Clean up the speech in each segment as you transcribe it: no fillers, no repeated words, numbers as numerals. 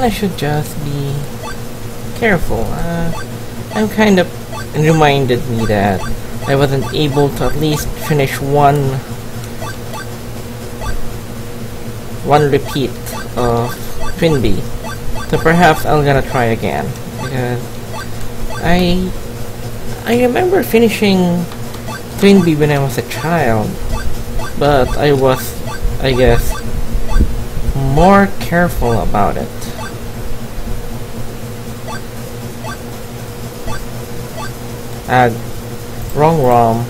I should just be careful. I'm kind of reminded me that I wasn't able to at least finish one repeat of Twinbee. So perhaps I'm gonna try again, because I remember finishing Twinbee when I was a child, but I was, I guess, more careful about it. Wrong ROM.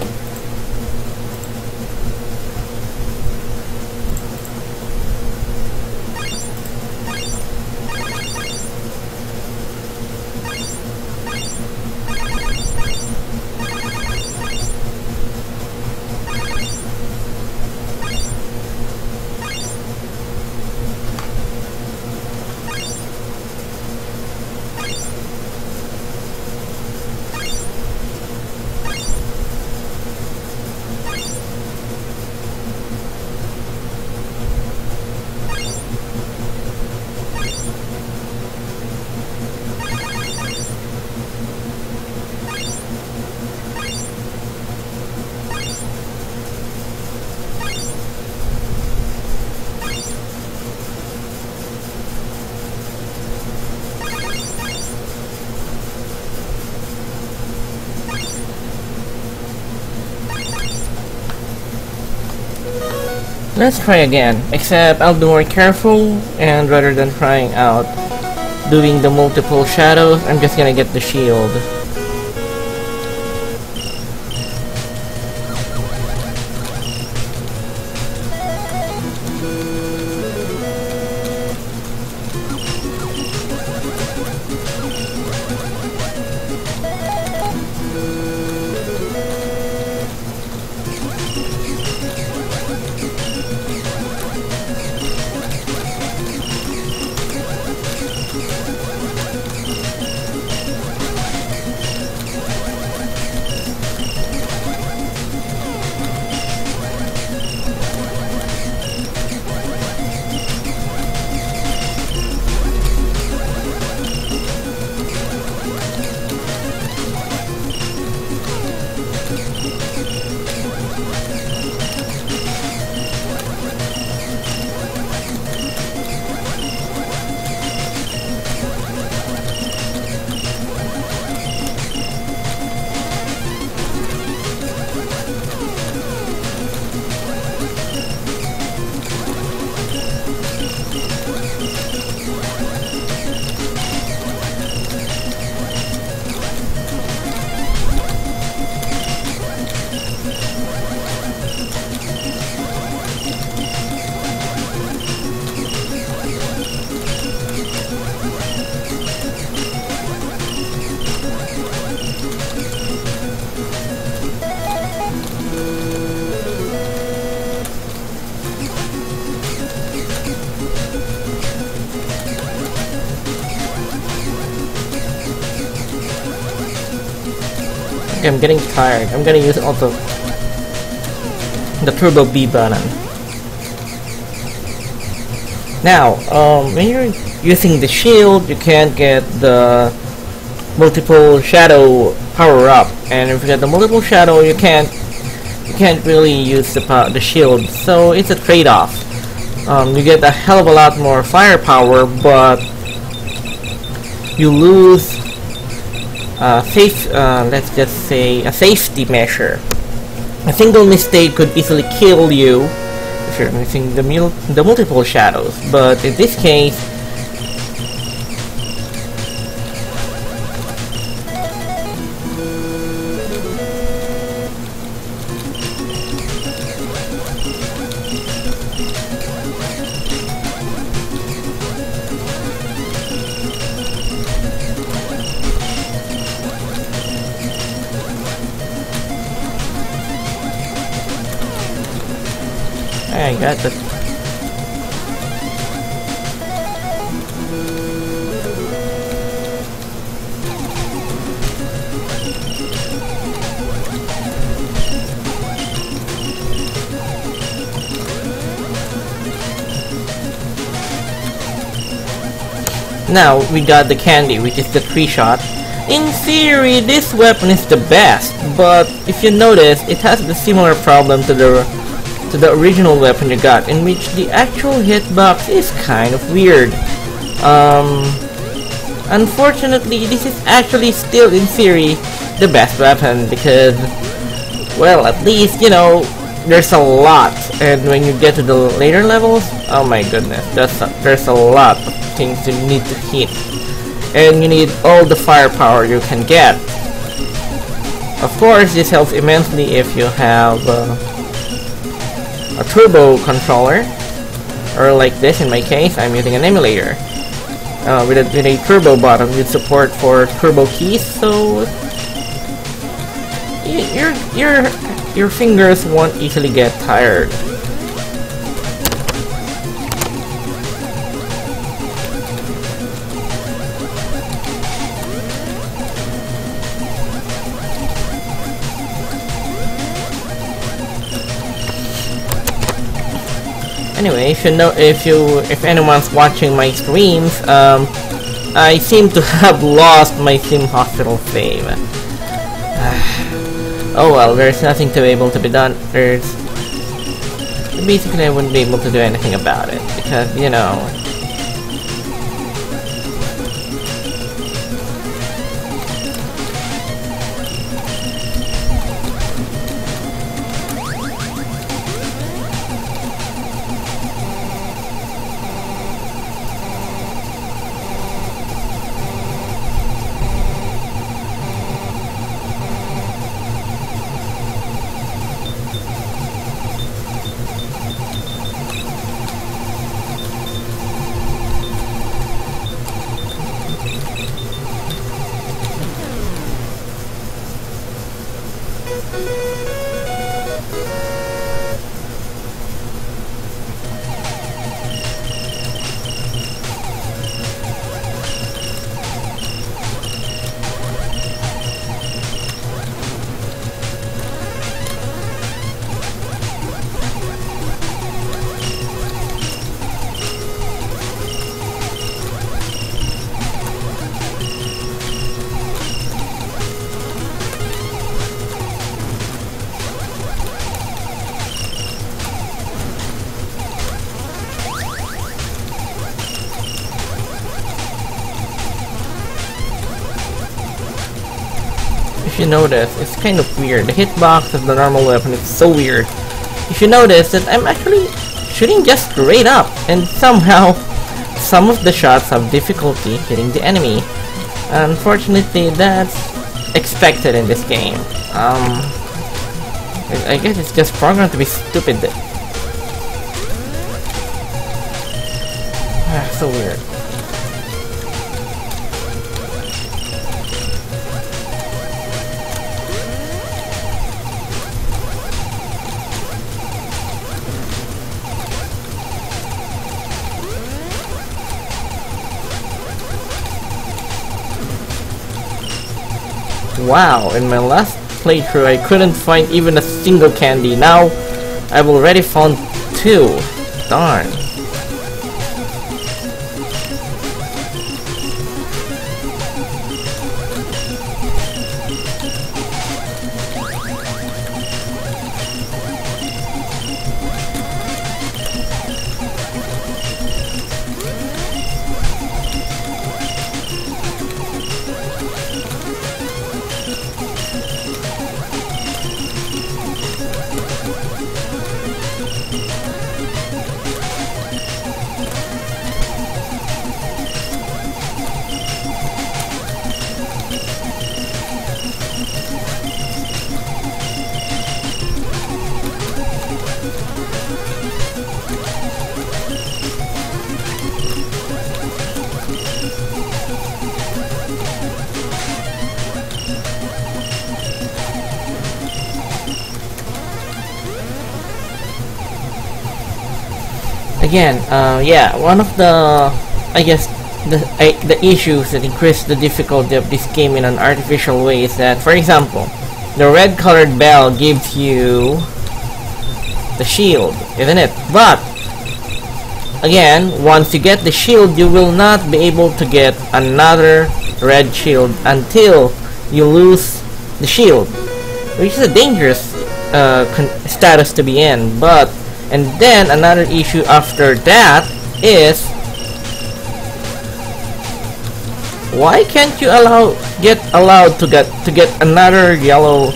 Let's try again, except I'll be more careful, and rather than trying out doing the multiple shadows, I'm just gonna get the shield. Okay, I'm getting tired. I'm gonna use also the Turbo B button. Now, when you're using the shield, you can't get the multiple shadow power up, and if you get the multiple shadow, you can't really use the shield. So it's a trade-off. You get a hell of a lot more firepower, but you lose let's just say a safety measure. A single mistake could easily kill you if you're missing the multiple shadows, but in this case, I got the Now we got the candy, which is the 3-shot. In theory, this weapon is the best, but if you notice, it has the similar problem to the original weapon you got, in which the actual hitbox is kind of weird. Unfortunately, this is actually still, in theory, the best weapon because, well, at least, you know, there's a lot, and when you get to the later levels, oh my goodness, there's a lot of things you need to hit, and you need all the firepower you can get. Of course, this helps immensely if you have a turbo controller, or like this in my case, I'm using an emulator with a turbo button with support for turbo keys, so your fingers won't easily get tired. Anyway, if anyone's watching my streams, I seem to have lost my Sim Hospital fame. Oh well, there's nothing to be able to be done. Basically I wouldn't be able to do anything about it because, you know. If you notice, it's kind of weird. The hitbox of the normal weapon is so weird. If you notice that I'm actually shooting just straight up, and somehow some of the shots have difficulty hitting the enemy. Unfortunately, that's expected in this game. I guess it's just programmed to be stupid. So weird. Wow, in my last playthrough I couldn't find even a single candy. Now I've already found 2. Darn. Again, yeah, one of the, I guess, the issues that increase the difficulty of this game in an artificial way is that, for example, the red colored bell gives you the shield, isn't it? But again, once you get the shield, you will not be able to get another red shield until you lose the shield, which is a dangerous status to be in. And then another issue after that is, why can't you get allowed to get another yellow,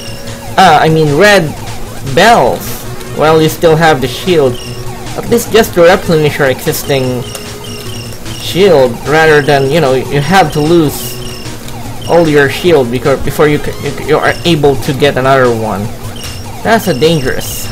red bells while you still have the shield? At least just to replenish your existing shield, rather than, you know, you have to lose all your shield before you are able to get another one. That's a dangerous.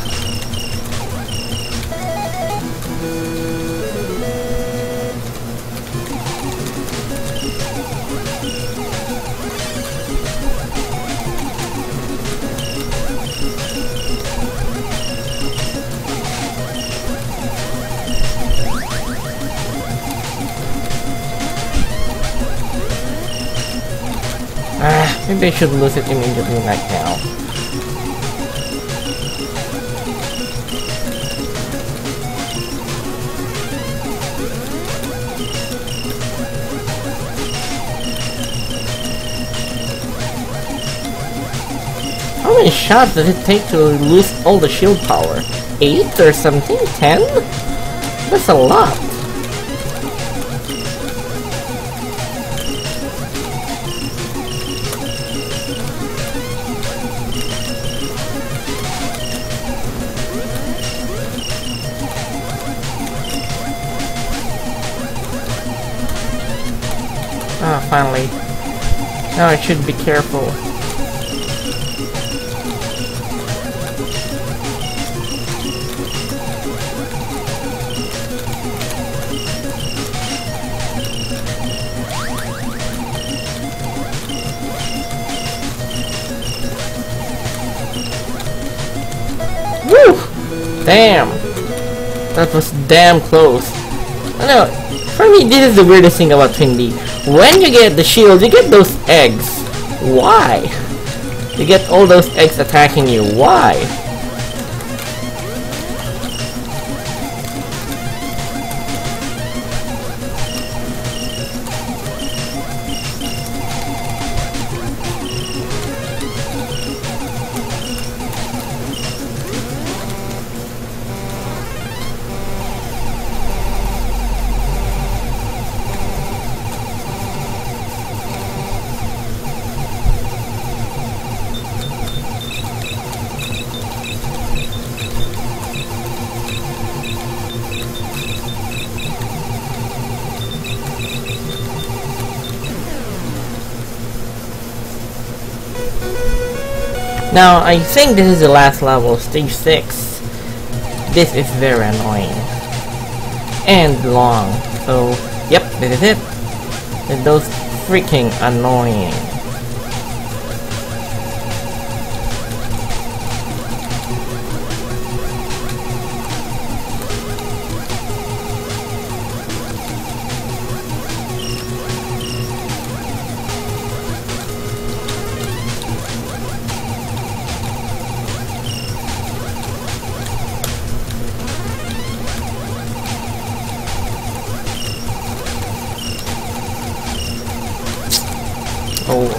Maybe I should lose it immediately right now. How many shots does it take to lose all the shield power? 8 or something? 10? That's a lot. Ah, finally. Now I should be careful. Woo! Damn! That was damn close. I know, for me, this is the weirdest thing about Twinbee. When you get the shield, you get those eggs. Why? You get all those eggs attacking you. Why? Now, I think this is the last level, stage 6. This is very annoying. And long. So, yep, this is it. And those freaking annoying. Oh,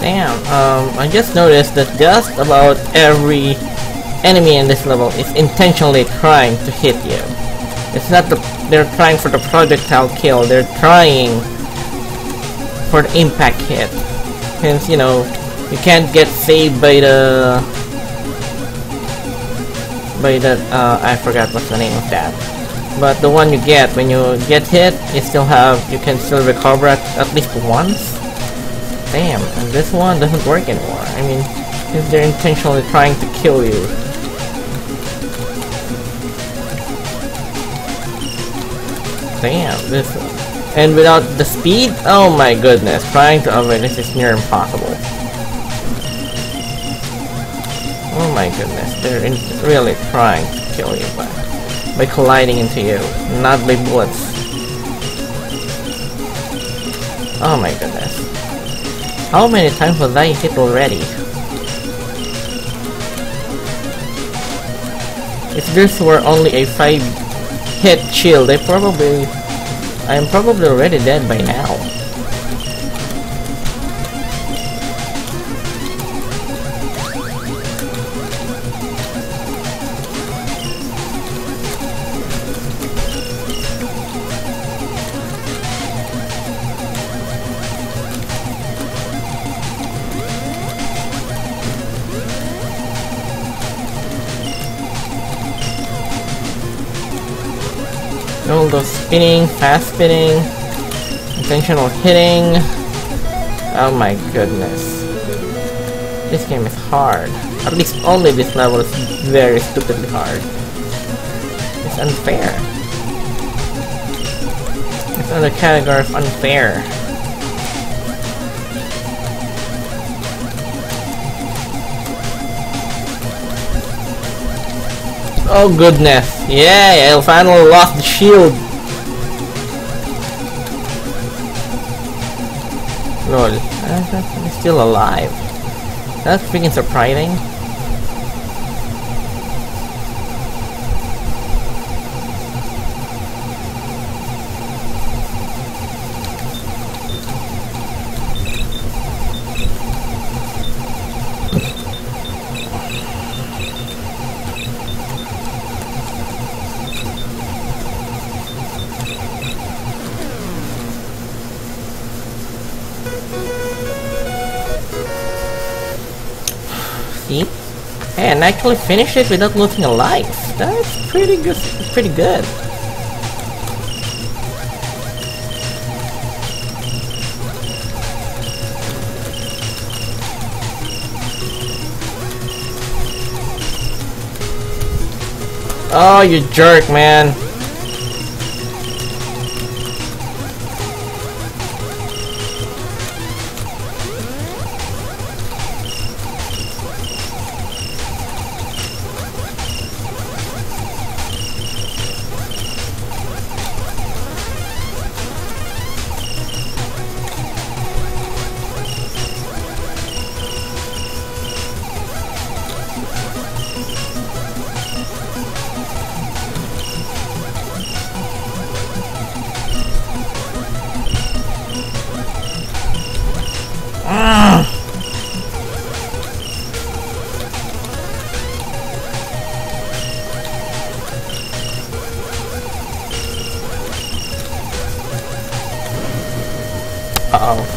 Damn, I just noticed that just about every enemy in this level is intentionally trying to hit you. It's not they're trying for the projectile kill, they're trying for the impact hit. Since, you know, you can't get saved by the I forgot what's the name of that. But the one you get when you get hit, you can still recover at least once. Damn, and this one doesn't work anymore. I mean, since they're intentionally trying to kill you. Damn, this one. And without the speed, oh my goodness, trying to avoid this is near impossible. Oh my goodness, they're really trying to kill you by colliding into you, not by bullets. Oh my goodness. How many times was I hit already? If this were only a 5-hit shield, I am probably already dead by now. All those spinning, fast spinning, intentional hitting. Oh my goodness. This game is hard. At least only this level is very stupidly hard. It's unfair. It's another category of unfair. Oh goodness. Yeah, I finally lost the shield. Lol. I'm still alive. That's freaking surprising. See? Hey, and actually finished it without losing a life. That's pretty good. Pretty good. Oh, you jerk, man. Uh-oh.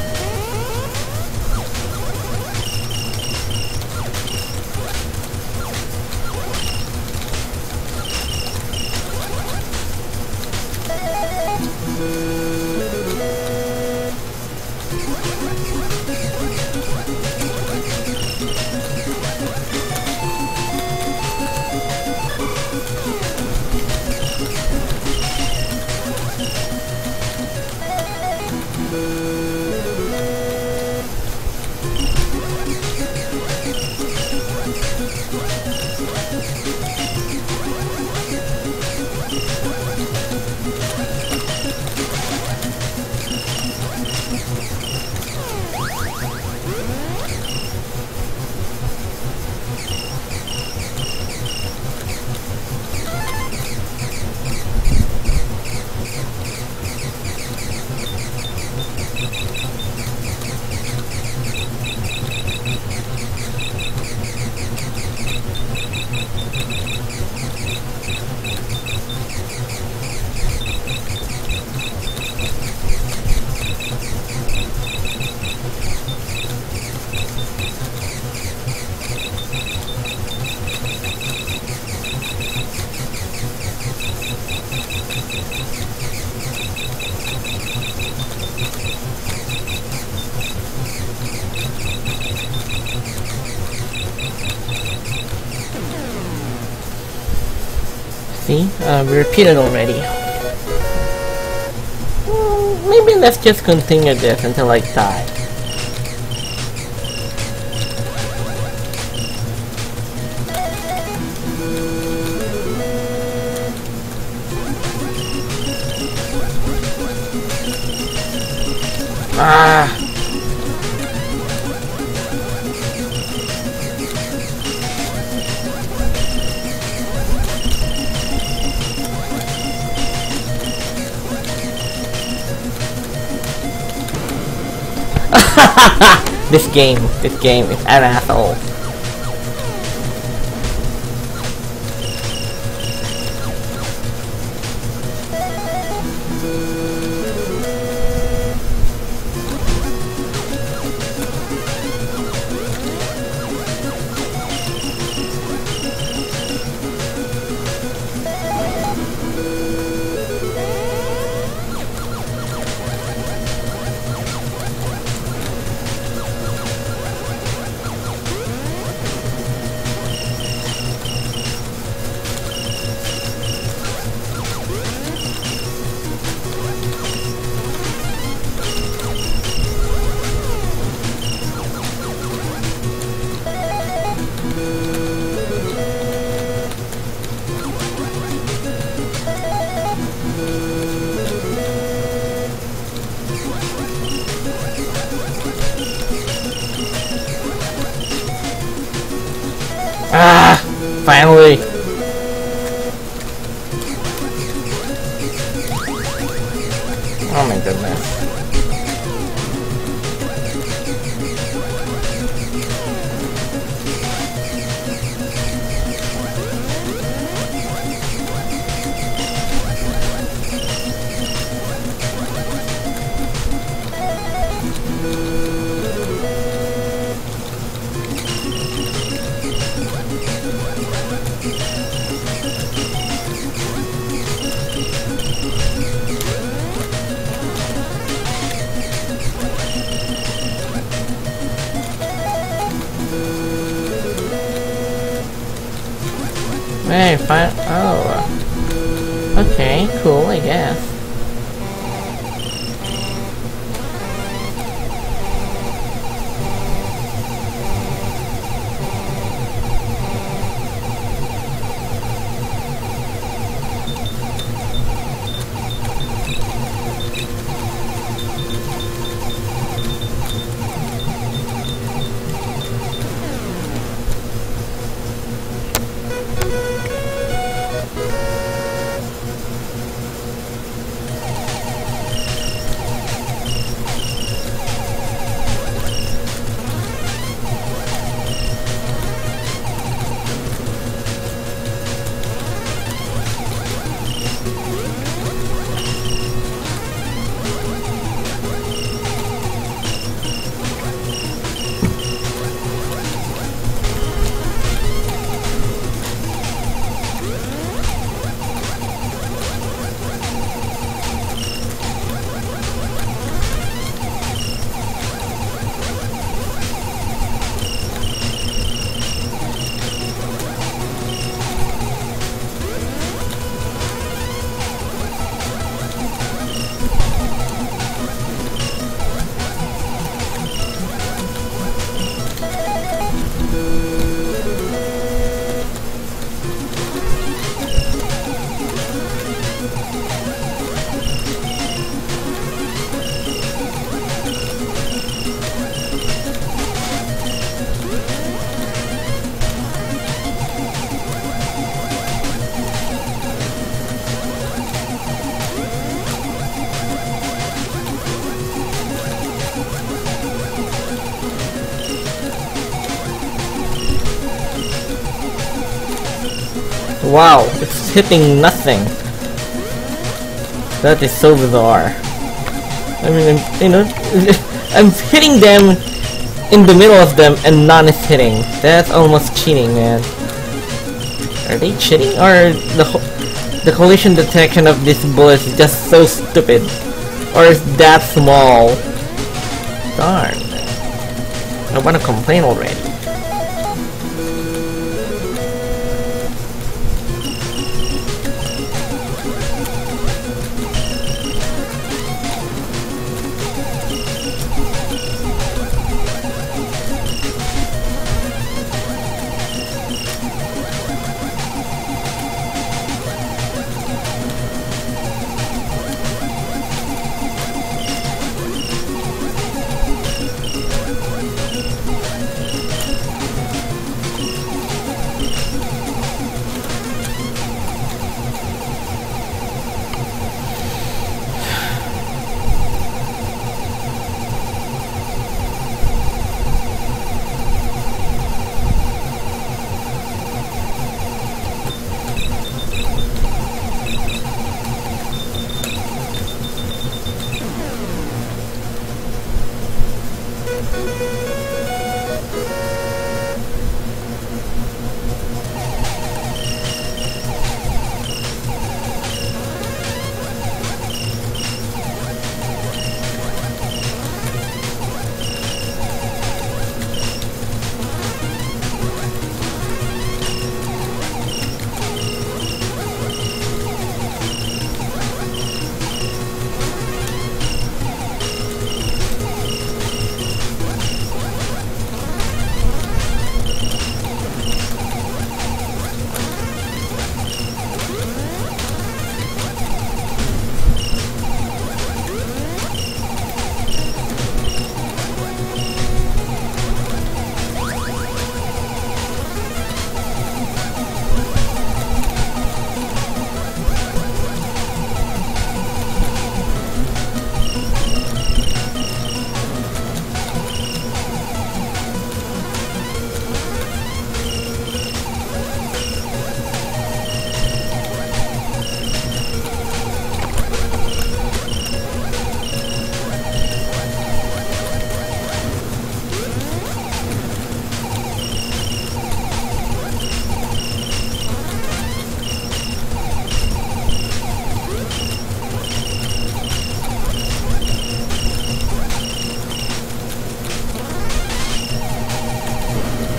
See, we repeated already. Maybe let's just continue this until I die. Ah! This game is an asshole. Ah! Finally! Oh my goodness. Hey, fine. Oh. Okay, cool, I guess. Wow, it's hitting nothing. That is so bizarre. I mean, you know, I'm hitting them in the middle of them and none is hitting. That's almost cheating, man. Are they cheating, or the collision detection of this bullet is just so stupid? Or is that small? Darn. I wanna complain already.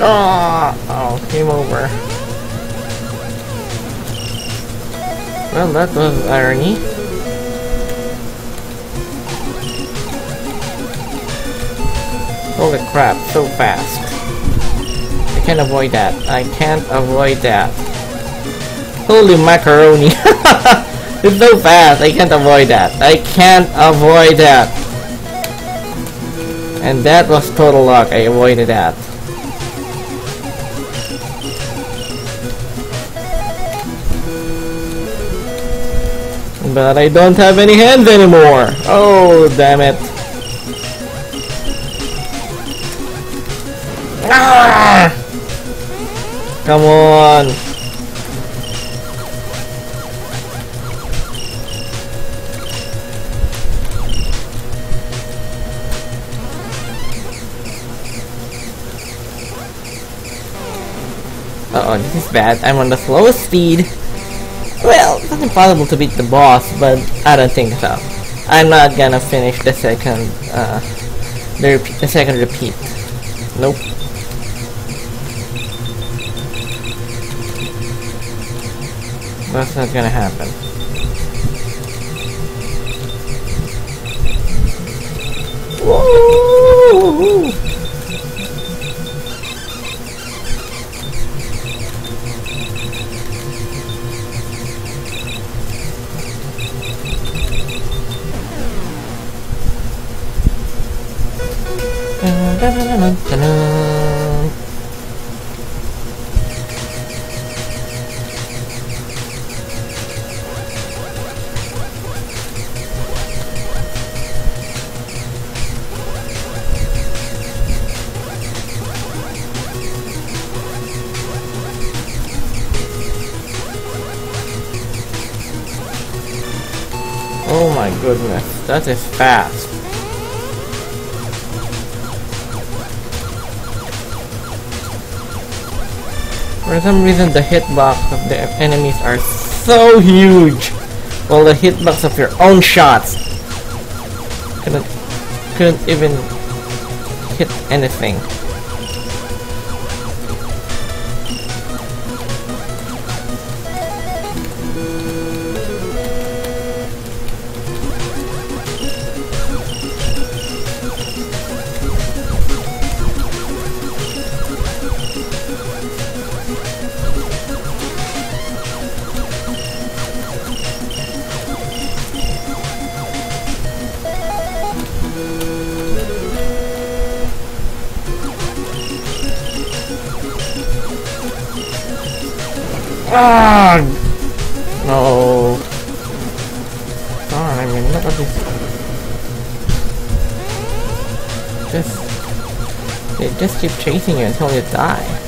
Oh, game over. Well, that was irony. Holy crap, so fast. I can't avoid that. I can't avoid that. Holy macaroni. It's so fast. I can't avoid that. I can't avoid that. And that was total luck. I avoided that. But I don't have any hands anymore. Oh, damn it. Ah! Come on. Uh-oh, this is bad. I'm on the slowest speed. Well, it's not impossible to beat the boss, but I don't think so. I'm not gonna finish the second, the second repeat. Nope. That's not gonna happen. Woo! Oh my goodness, that is fast. For some reason the hitbox of the enemies are so huge, while the hitbox of your own shots couldn't even hit anything. Ah! No. Darn, I mean, look at this. They just keep chasing you until you die.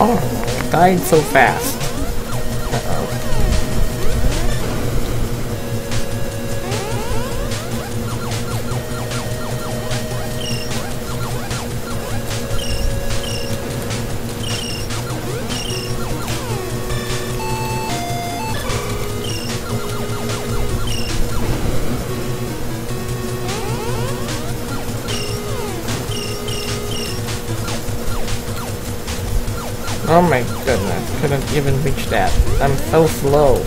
Oh, died so fast. Uh-oh. Oh my goodness, couldn't even reach that. I'm so slow.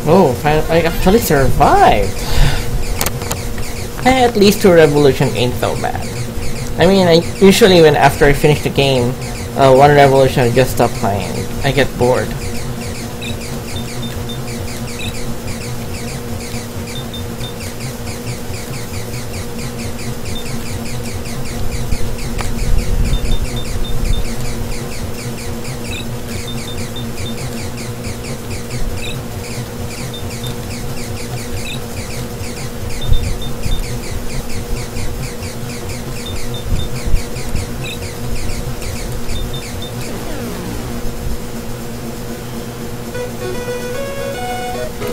Oh, I actually survived! At least 2 revolution ain't so bad. I mean, usually when after I finish the game, 1 revolution I just stop playing. I get bored.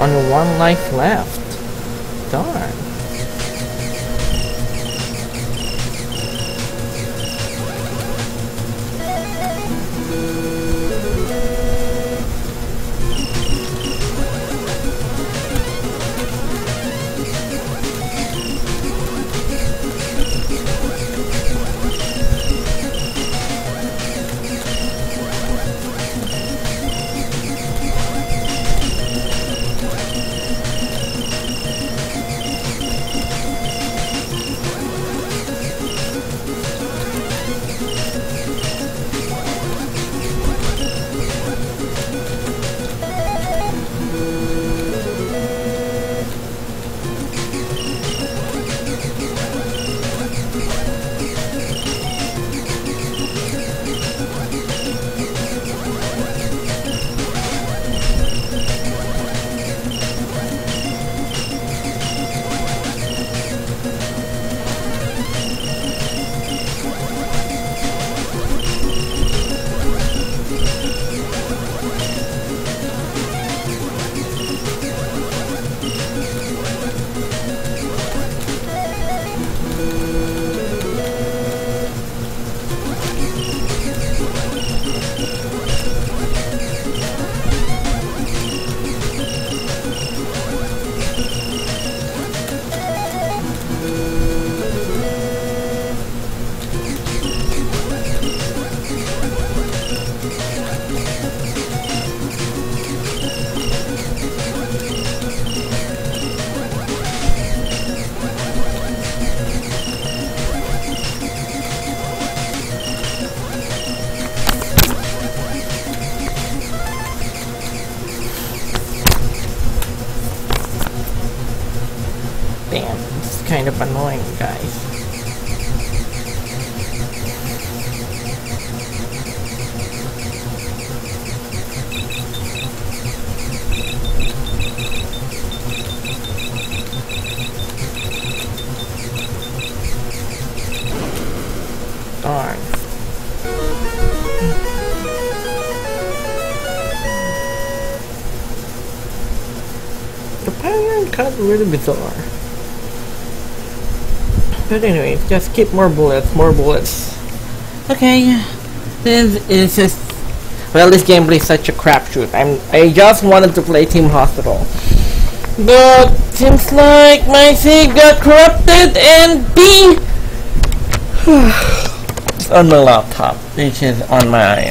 Only 1 life left. Darn. Damn, it's kind of annoying, guys. Darn. The pattern cut really bizarre. But anyway, just keep more bullets, more bullets. Okay, this is just... Well, this gameplay is such a crapshoot. I just wanted to play Team Hospital. But seems like my save got corrupted and B... It's on my laptop, which is on my...